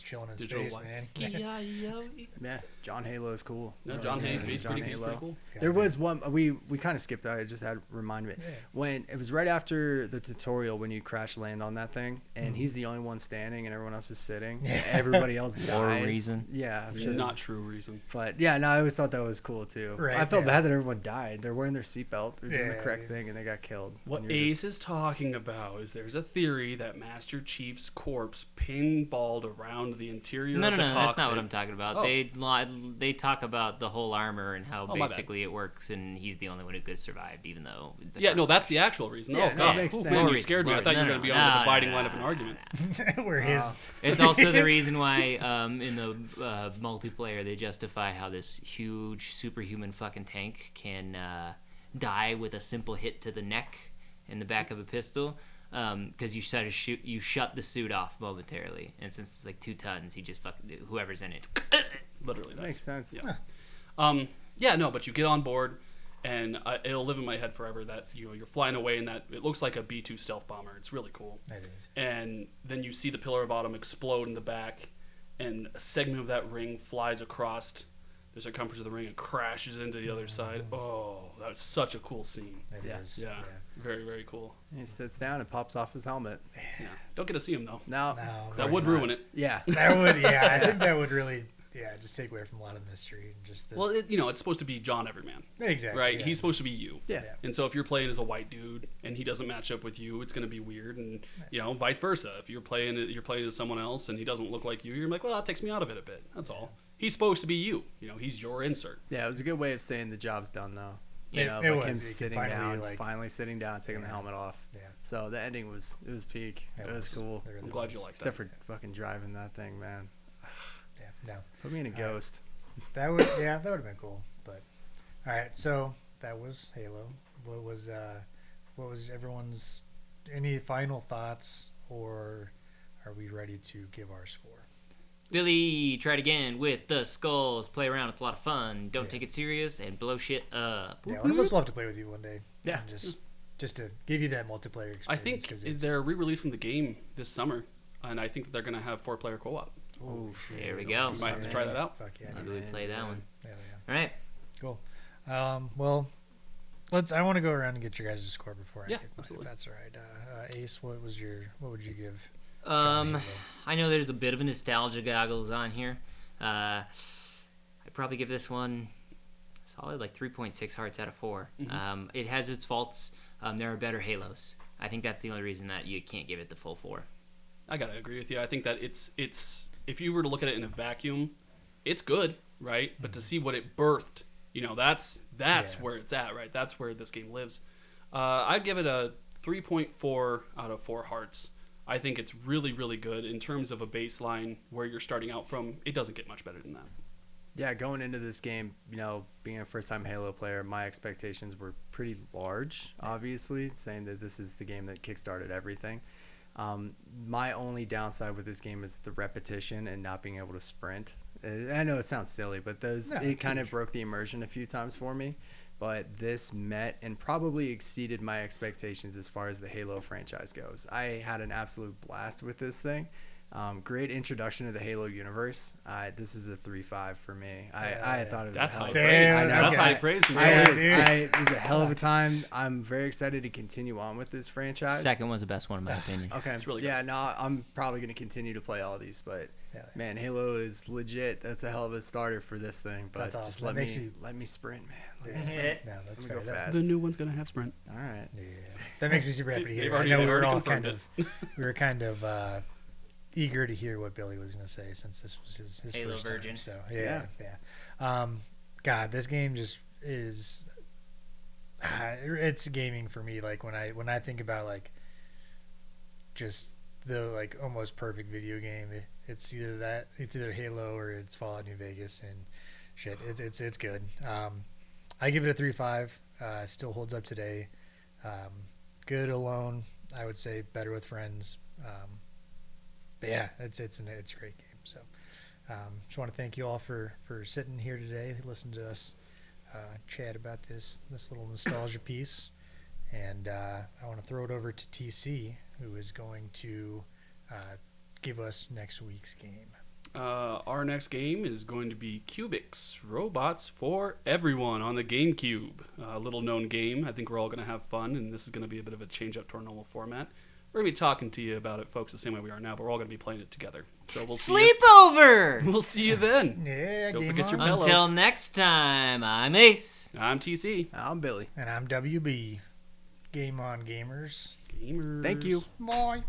chilling in space, man. Yeah, John Halo is cool. No, John Hayes, he's pretty cool. There was one we kind of skipped. I just had to remind me when it was right after the tutorial when you crash land on that thing, and he's the only one standing, and everyone else is sitting. Yeah. Everybody else dies. For a reason. Yeah, I'm sure Not true reason. But yeah, no, I always thought that was cool too. Right, I felt bad that everyone died. They're wearing their seatbelt. They're doing the correct thing, and they got killed. What Ace is talking about is there's a theory that Master Chief's corpse pinballed around the interior. No, of the that's cockpit. not what I'm talking about. Oh. They talk about the whole armor and how basically it works, and he's the only one who could have survived, even though. That's the actual reason. Yeah, oh God, makes sense. man, you scared me. I thought you were going to be on the dividing line of an no. argument. Where his It's also the reason why in the multiplayer they justify how this huge superhuman fucking tank can die with a simple hit to the neck in the back of a pistol. Because you shut the suit off momentarily, and since it's like 2 tons, he just fucking whoever's in it. Literally, That makes sense. Yeah. But you get on board, and it'll live in my head forever that you're flying away, and that it looks like a B-2 stealth bomber. It's really cool. It is. And then you see the Pillar of Autumn explode in the back, and a segment of that ring flies across the circumference of the ring and crashes into the other side. Oh, that was such a cool scene. It is. Yeah. Very, very cool. He sits down and pops off his helmet. Yeah. Don't get to see him though. No, That would ruin it. Yeah. That would. Yeah, I think that would really. Yeah, just take away from a lot of the mystery and just. Well, it's supposed to be John Everyman. Exactly. Right. Yeah. He's supposed to be you. Yeah. And so if you're playing as a white dude and he doesn't match up with you, it's going to be weird, and vice versa. If you're playing as someone else and he doesn't look like you, you're like, well, that takes me out of it a bit. That's all. He's supposed to be you. He's your insert. Yeah, it was a good way of saying the job's done, though. It like was. him You sitting finally, down, finally sitting down, taking the helmet off. Yeah. So the ending was peak. It was cool. It really I'm glad was. you liked Except that. for fucking driving that thing, man. Yeah. No. Put me in a Ghost. That would. Yeah, that would have been cool. But all right. So that was Halo. What was everyone's? Any final thoughts, or are we ready to give our score? Billy, try it again with the skulls. Play around. It's a lot of fun. Don't take it serious and blow shit up. Yeah, one of us will have to play with you one day. Yeah. And just to give you that multiplayer experience. I think they're re-releasing the game this summer. and I think that they're going to have 4-player co-op. Oh, there we go. You might have to try that out. Fuck yeah. Maybe we play that one. Yeah. All right. Cool. Well, I want to go around and get your guys' score before I Yeah, give mine, absolutely. if that's all right. Ace, what would you give? I know there's a bit of a nostalgia goggles on here. I'd probably give this one solid like 3.6 hearts out of 4. Mm-hmm. It has its faults. There are better Halos. I think that's the only reason that you can't give it the full 4. I gotta agree with you. I think that it's if you were to look at it in a vacuum, it's good, right? But to see what it birthed, that's where it's at, right? That's where this game lives. I'd give it a 3.4 out of 4 hearts. I think it's really, really good in terms of a baseline where you're starting out from. It doesn't get much better than that. Yeah, going into this game, being a first-time Halo player, my expectations were pretty large, obviously, saying that this is the game that kickstarted everything. My only downside with this game is the repetition and not being able to sprint. I know it sounds silly, but it kind of broke the immersion a few times for me. But this met and probably exceeded my expectations as far as the Halo franchise goes. I had an absolute blast with this thing. Great introduction to the Halo universe. This is a 3.5 for me. I thought it was that's a hell high of praise. I know. That's high praise. It was a hell of a time. I'm very excited to continue on with this franchise. Second one's the best one in my opinion. Okay. It's really yeah, good. no, I'm probably going to continue to play all these, but man, Halo is legit. That's a hell of a starter for this thing. But That's awesome. just That let me sprint, man. Let me Yeah, sprint. no, that's Let me go fair. fast. The new one's gonna have sprint. All right. Yeah, that makes me super happy to They've hear. already- I know they've we were already all confirmed kind of eager to hear what Billy was going to say since this was his Halo first virgin. time. So yeah. God, this game just is. It's gaming for me. Like when I think about like just the like almost perfect video game, it's either Halo or it's Fallout New Vegas, and shit, it's good. I give it a 3.5. Still holds up today. Good alone, I would say. Better with friends. But yeah, it's a great game. So just want to thank you all for sitting here today, listening to us chat about this little nostalgia piece. And I want to throw it over to TC, who is going to give us next week's game. Our next game is going to be Cubics Robots for Everyone on the GameCube. A little known game. I think we're all going to have fun, and this is going to be a bit of a change up to our normal format. We're going to be talking to you about it, folks, the same way we are now, but we're all going to be playing it together. So we'll see you. Sleepover! We'll see you then. Yeah, Don't game forget on. your pillows. Until next time, I'm Ace. I'm TC. I'm Billy. And I'm WB. Game on, gamers. Gamers. Thank you. Bye.